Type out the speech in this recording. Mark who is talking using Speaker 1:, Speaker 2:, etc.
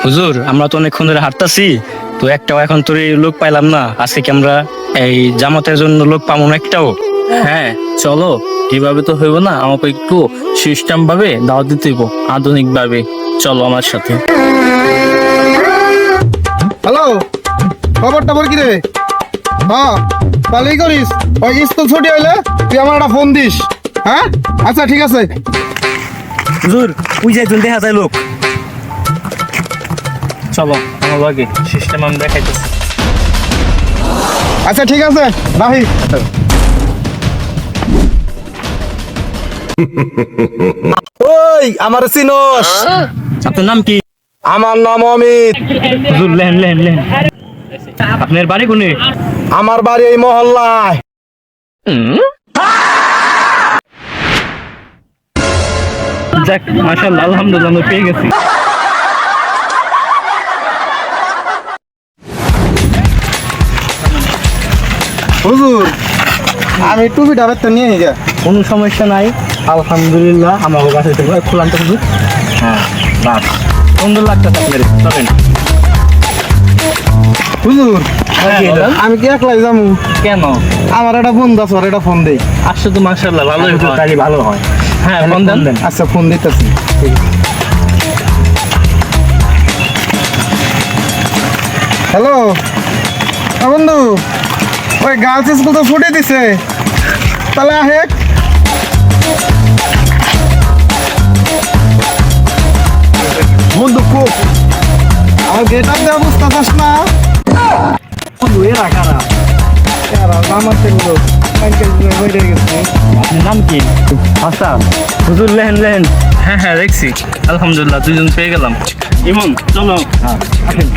Speaker 1: হুজুর, আমরা তো অনেকক্ষণ ধরে হাঁটতাছি, তো একটাও এখন তোর লোক পাইলাম না। আজকে কি আমরা এই জামাতের জন্য লোক পাবো না একটাও?
Speaker 2: হ্যাঁ চলো, এভাবে তো হইব না, আমাকে একটু সিস্টেম ভাবে দাওয়াত দিতে হইব, আধুনিক ভাবে। চলো আমার সাথে।
Speaker 3: হ্যালো, খবর টবর কি রে? হ্যাঁ, তাহলেই করিস। ওই স্কুল ছুটি হইলে তুই আমার একটা ফোন দিস। হ্যাঁ, আচ্ছা ঠিক আছে।
Speaker 1: হুজুর, ওই যে একজন দেখা যায় লোক।
Speaker 2: চলো আমার লাগে সিস্টেম আমি দেখাইতেছি।
Speaker 3: আচ্ছা ঠিক আছে, রাহি। ওই আমার চিনোস?
Speaker 1: আপনার নাম কি?
Speaker 3: আমার নাম অমিত।
Speaker 1: হুজুর, লেন লেন লেন। আপনার বাড়ি কোনে?
Speaker 3: আমার বাড়ি এই মহল্লায়।
Speaker 1: যাক, মাশাআল্লাহ, আলহামদুলিল্লাহ, আমরা পেয়ে গেছি।
Speaker 3: হুজুর, আমি টুপিটা বেতন নিয়ে যা।
Speaker 1: কোনো সমস্যা নাই, আলহামদুলিল্লাহ। আমার কাছে খোলাম তো হুজুর। হ্যাঁ, বাস সুন্দর লাগতেছে আপনার। চলেন।
Speaker 3: হুজুর,
Speaker 1: হ্যাঁ, বলেন।
Speaker 3: আমি কি একলাই যাবো?
Speaker 1: কেন?
Speaker 3: আমার একটা বন্ধু আছে, ওর একটা ফোন দেই।
Speaker 2: আসছে তো মাশাআল্লাহ, ভালোই হয়।
Speaker 1: তাহলে ভালো হয়।
Speaker 2: হ্যাঁ ফোন দেন।
Speaker 3: আচ্ছা, ফোন দিতেছি। হ্যালো বন্ধু, ওই গার্লস স্কুল তো ছুটি দিছে, তাহলে আহে। বন্ধু খুব আমার গেট আপ দেওয়া বুঝতে পারছ না?
Speaker 1: বন্ধু, এরা কারা?
Speaker 3: আমার সেগুলো হয়ে গেছে।
Speaker 1: আপনার নাম কি? হাসান। হুজুর, লেন লেন।
Speaker 2: হ্যাঁ হ্যাঁ দেখছি, আলহামদুলিল্লাহ দুজন পেয়ে গেলাম।
Speaker 1: ইমন, চলো। হ্যাঁ, আসেন।